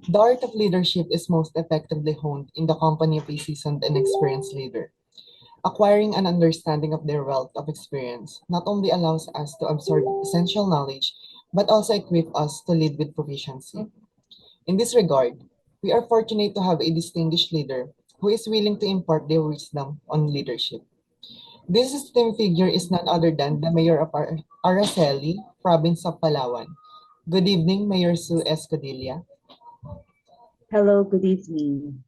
The art of leadership is most effectively honed in the company of a seasoned and experienced leader. Acquiring an understanding of their wealth of experience not only allows us to absorb essential knowledge, but also equip us to lead with proficiency. In this regard, we are fortunate to have a distinguished leader who is willing to impart their wisdom on leadership. This esteemed figure is none other than the Mayor of Araceli, Province of Palawan. Good evening, Mayor Sue S. Cudilla. Hello, good evening.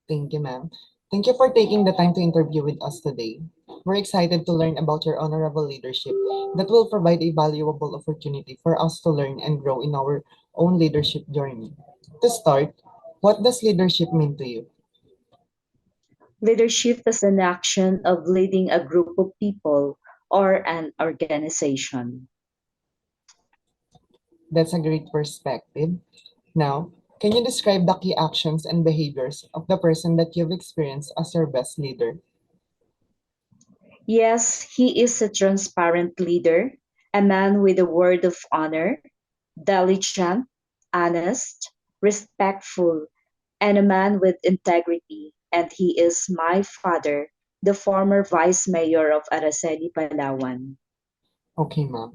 Thank you, ma'am. Thank you for taking the time to interview with us today. We're excited to learn about your honorable leadership that will provide a valuable opportunity for us to learn and grow in our own leadership journey. To start, what does leadership mean to you? Leadership is an action of leading a group of people or an organization. That's a great perspective. Now, can you describe the key actions and behaviors of the person that you've experienced as your best leader? Yes, he is a transparent leader, a man with a word of honor, diligent, honest, respectful, and a man with integrity. And he is my father, the former Vice Mayor of Araceli, Palawan. Okay, ma'am.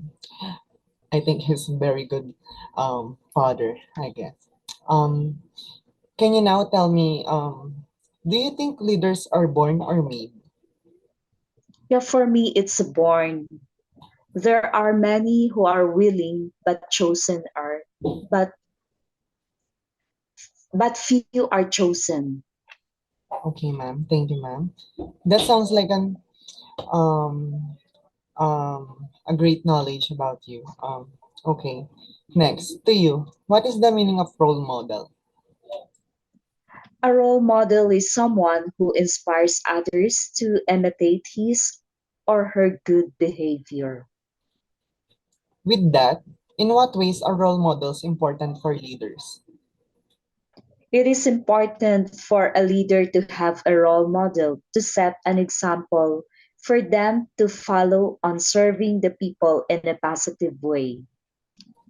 I think he's a very good father, I guess. Um, can you now tell me, do you think leaders are born or made? Yeah, for me, it's born. There are many who are willing, but few are chosen. Okay, ma'am. Thank you, ma'am. That sounds like um a great knowledge about you. Okay. Next, to you. What is the meaning of role model? A role model is someone who inspires others to imitate his or her good behavior. With that, in what ways are role models important for leaders? It is important for a leader to have a role model to set an example for them to follow on serving the people in a positive way.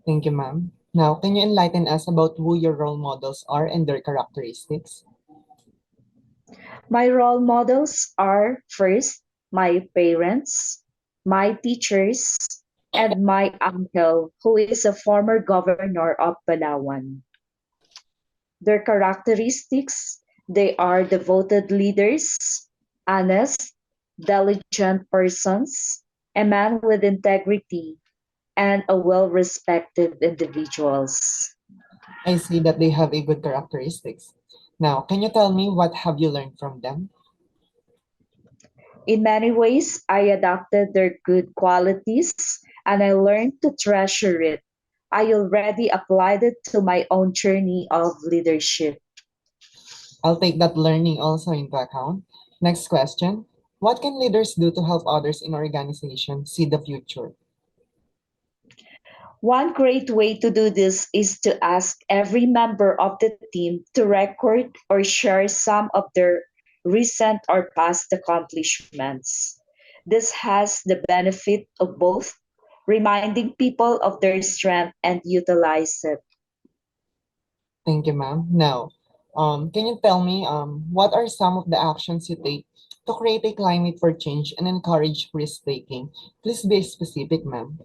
Thank you, ma'am. Now, can you enlighten us about who your role models are and their characteristics? My role models are first my parents, my teachers, and my uncle, who is a former governor of Palawan. Their characteristics, they are devoted leaders, honest, diligent persons, a man with integrity, and a well-respected individuals. I see that they have a good characteristics. Now, can you tell me what have you learned from them? In many ways, I adopted their good qualities and I learned to treasure it. I already applied it to my own journey of leadership. I'll take that learning also into account. Next question. What can leaders do to help others in organization see the future? One great way to do this is to ask every member of the team to record or share some of their recent or past accomplishments. This has the benefit of both reminding people of their strength and utilize it. Thank you, ma'am. Now, can you tell me what are some of the actions you take to create a climate for change and encourage risk-taking? Please be specific, ma'am.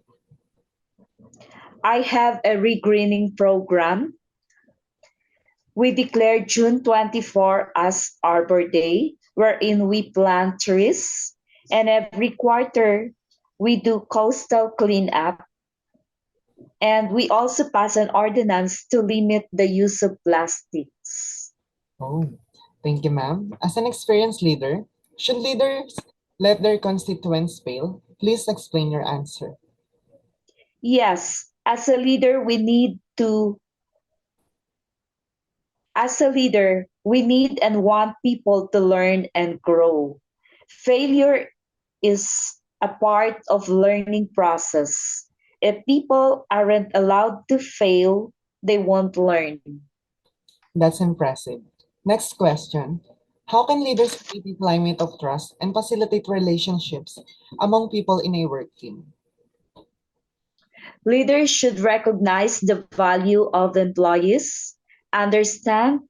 I have a regreening program. We declared June 24 as Arbor Day, wherein we plant trees, and every quarter we do coastal cleanup, and we also pass an ordinance to limit the use of plastics. Oh, thank you, ma'am. As an experienced leader, should leaders let their constituents fail? Please explain your answer. Yes, as a leader, we need and want people to learn and grow. Failure is a part of learning process. If people aren't allowed to fail, they won't learn. That's impressive. Next question. How can leaders create a climate of trust and facilitate relationships among people in a work team? Leaders should recognize the value of employees, understand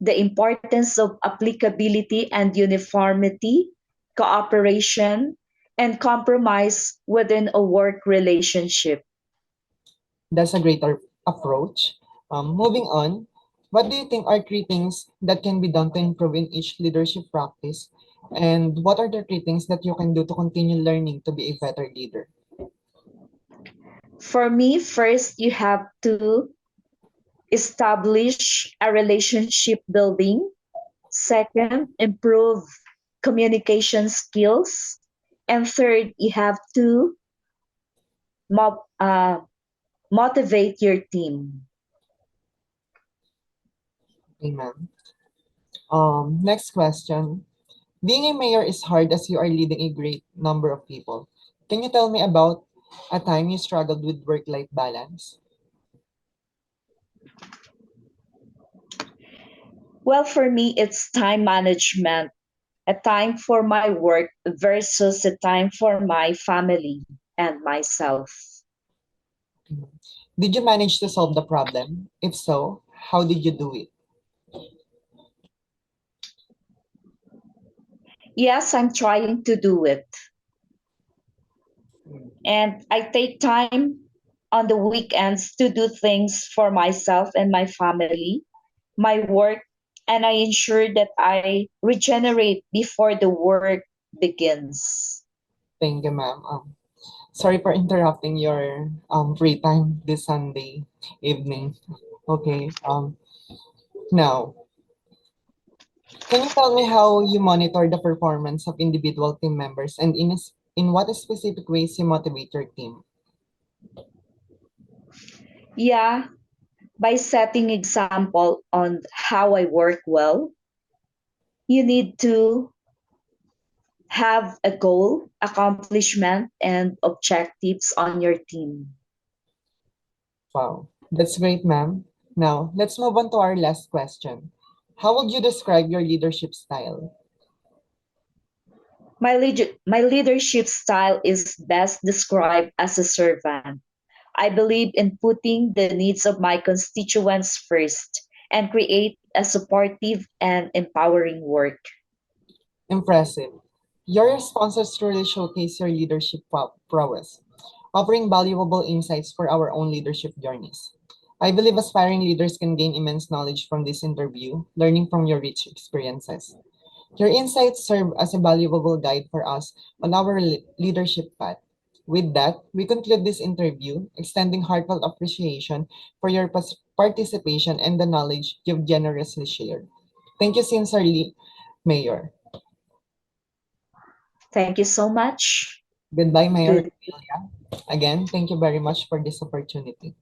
the importance of applicability and uniformity, cooperation, and compromise within a work relationship. That's a greater approach. Moving on, what do you think are three things that can be done to improve in each leadership practice? And what are the three things that you can do to continue learning to be a better leader? For me, first, you have to establish a relationship building. Second, improve communication skills. And third, you have to mo- uh, motivate your team. Amen. Next question. Being a mayor is hard as you are leading a great number of people. Can you tell me about a time you struggled with work-life balance? Well, for me, it's time management, a time for my work versus a time for my family and myself. Did you manage to solve the problem? If so, how did you do it? Yes, I'm trying to do it. And I take time on the weekends to do things for myself and my family, my work, and I ensure that I regenerate before the work begins. Thank you, ma'am. Sorry for interrupting your free time this Sunday evening. Okay. Now, can you tell me how you monitor the performance of individual team members and in what specific ways you motivate your team? Yeah, by setting example on how I work well, you need to have a goal, accomplishment, and objectives on your team. Wow, that's great, ma'am. Now, let's move on to our last question. How would you describe your leadership style? My leadership style is best described as a servant. I believe in putting the needs of my constituents first and create a supportive and empowering work. Impressive. Your responses truly showcase your leadership prowess, offering valuable insights for our own leadership journeys. I believe aspiring leaders can gain immense knowledge from this interview, learning from your rich experiences. Your insights serve as a valuable guide for us on our leadership path. With that, we conclude this interview, extending heartfelt appreciation for your participation and the knowledge you've generously shared. Thank you sincerely, Mayor. Thank you so much. Goodbye, Mayor Good. Cudilla. Again, thank you very much for this opportunity.